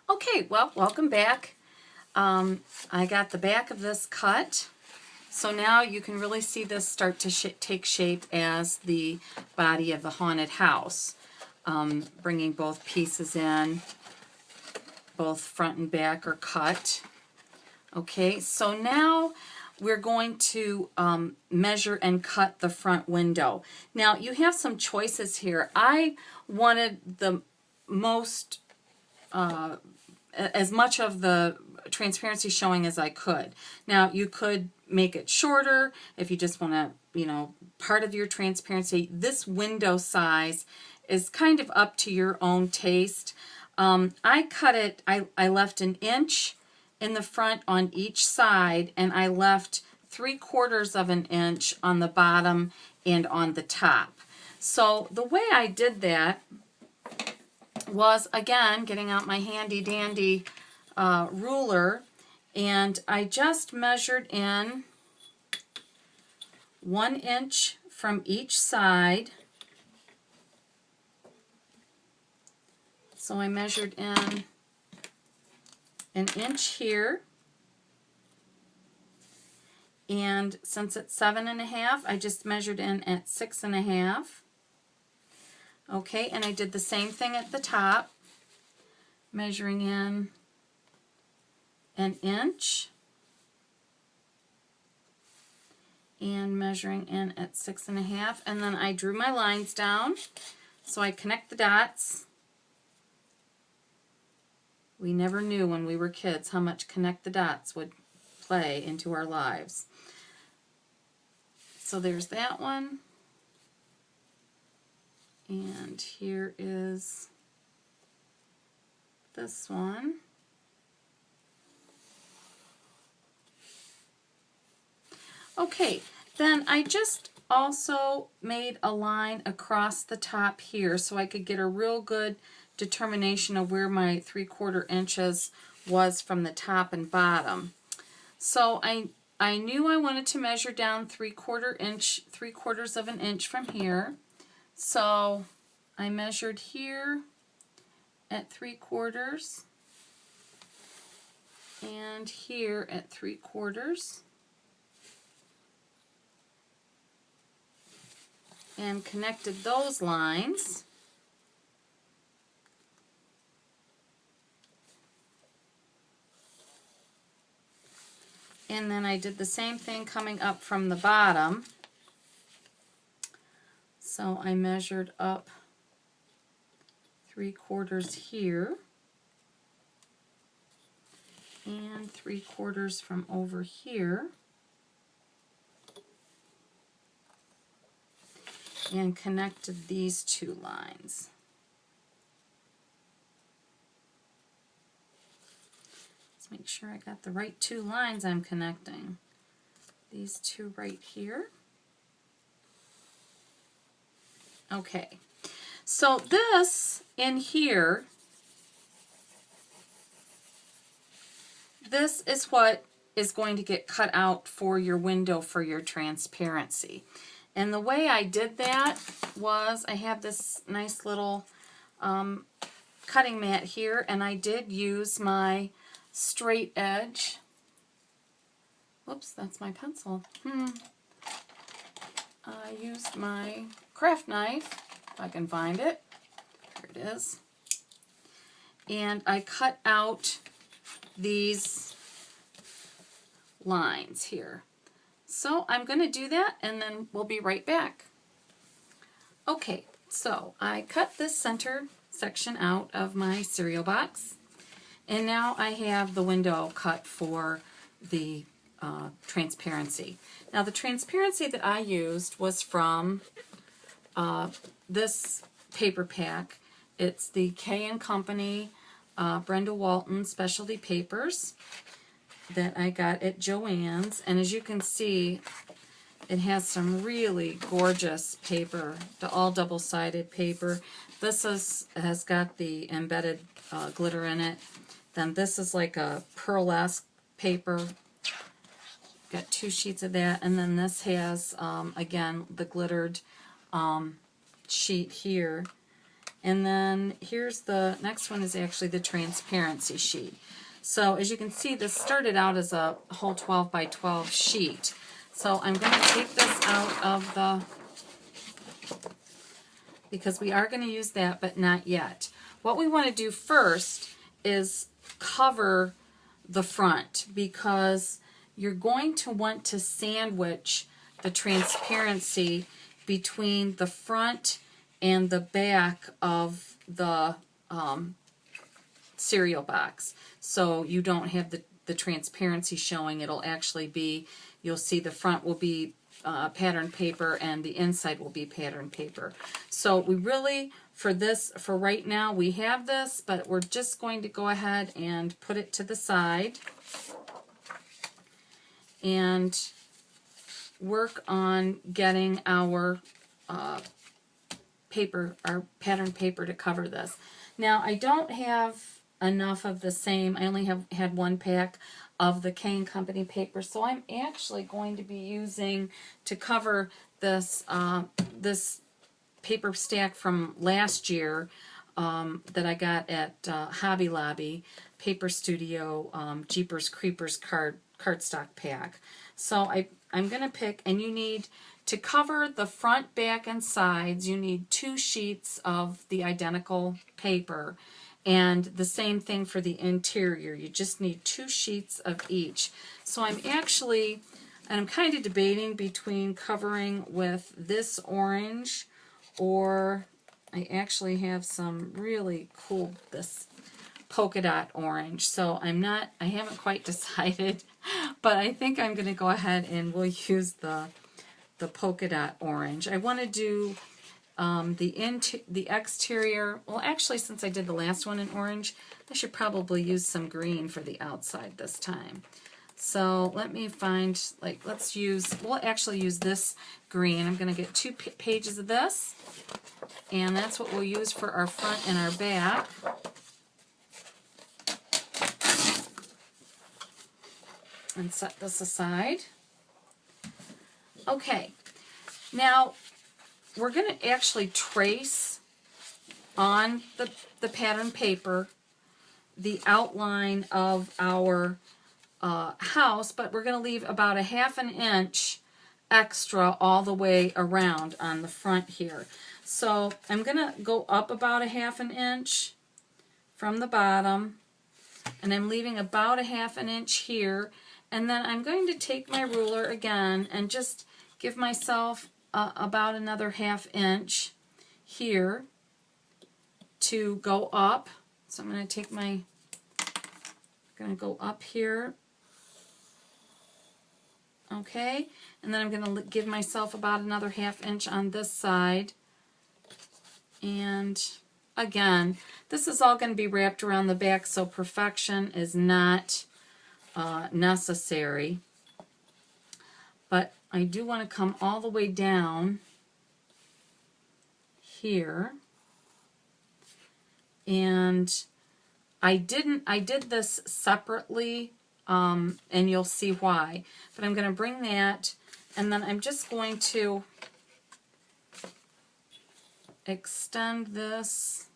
Okay, well, welcome back. I got the back of this cut. So now you can really see this start to take shape as the body of the haunted house. Bringing both pieces in, both front and back are cut. Okay, so now we're going to measure and cut the front window. Now you have some choices here. I wanted the most as much of the transparency showing as I could. Now you could make it shorter if you just want to, part of your transparency. This window size is kind of up to your own taste. I cut it, I left an inch in the front on each side, and I left 3/4 of an inch on the bottom and on the top. So the way I did that was, again, getting out my handy dandy ruler, and I just measured in 1 inch from each side. So I measured in 1 inch here, and since it's 7.5, I just measured in at 6.5. Okay, and I did the same thing at the top, measuring in 1 inch and measuring in at 6.5, and then I drew my lines down. So I connect the dots. We never knew when we were kids how much connect the dots would play into our lives. So there's that one. And here is this one. Okay, then I just also made a line across the top here so I could get a real good determination of where my 3/4 inches was from the top and bottom. So I knew I wanted to measure down 3/4 of an inch from here. So I measured here at 3/4 and here at 3/4 and connected those lines. And then I did the same thing coming up from the bottom. So I measured up 3/4 here and 3/4 from over here, and connected these two lines. Let's make sure I got the right two lines I'm connecting. These two right here. Okay, so this in here, this is what is going to get cut out for your window for your transparency. And the way I did that was I have this nice little cutting mat here, and I did use my straight edge. Whoops, that's my pencil. I used my craft knife, if I can find it. Here it is. And I cut out these lines here. So I'm going to do that, and then we'll be right back. Okay, so I cut this center section out of my cereal box, and now I have the window cut for the transparency. Now the transparency that I used was from this paper pack. It's the K & Company Brenda Walton Specialty Papers that I got at Joann's, and as you can see, it has some really gorgeous paper, all double-sided paper. This has got the embedded glitter in it. Then this is like a pearlesque paper. Got 2 sheets of that, and then this has again the glittered sheet here, And then here's the next one is actually the transparency sheet. So as you can see, this started out as a whole 12 by 12 sheet. So I'm going to take this out of the, because we are going to use that, but not yet. What we want to do first is cover the front, because you're going to want to sandwich the transparency between the front and the back of the cereal box. So you don't have the transparency showing. It'll actually be, you'll see the front will be patterned paper and the inside will be patterned paper. So we really, for this, for right now, we have this, but we're just going to go ahead and put it to the side and work on getting our paper, our pattern paper to cover this. Now I don't have enough of the same, I only had one pack of the K & Company paper, so I'm actually going to be using, to cover this this paper stack from last year that I got at Hobby Lobby, Paper Studio Jeepers Creepers cardstock pack. So I'm going to pick, and you need, to cover the front, back, and sides, you need 2 sheets of the identical paper. And the same thing for the interior. You just need 2 sheets of each. So I'm actually, and I'm kind of debating between covering with this orange, or I actually have some really cool, this polka dot orange. So I haven't quite decided, but I think I'm going to go ahead and we'll use the polka dot orange. I want to do the exterior. Well, actually, since I did the last one in orange, I should probably use some green for the outside this time. So let me find, like, we'll actually use this green. I'm going to get 2 pages of this, and that's what we'll use for our front and our back. And set this aside. Okay, now we're going to actually trace on the pattern paper the outline of our house, but we're going to leave about a 1/2 inch extra all the way around on the front here. So I'm going to go up about a 1/2 inch from the bottom, and I'm leaving about a 1/2 inch here, and then I'm going to take my ruler again and just give myself about another 1/2 inch here to go up. So I'm going to take my, going to go up here, okay, and then I'm going to give myself about another 1/2 inch on this side. And again, this is all going to be wrapped around the back, so perfection is not necessary. But I do want to come all the way down here. And I did this separately, and you'll see why. But I'm going to bring that, and then I'm just going to extend this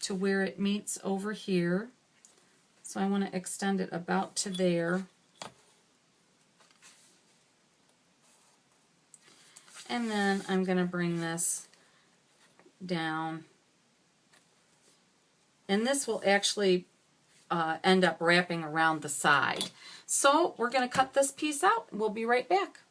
to where it meets over here. So I want to extend it about to there. And then I'm going to bring this down. And this will actually end up wrapping around the side. So we're going to cut this piece out. We'll be right back.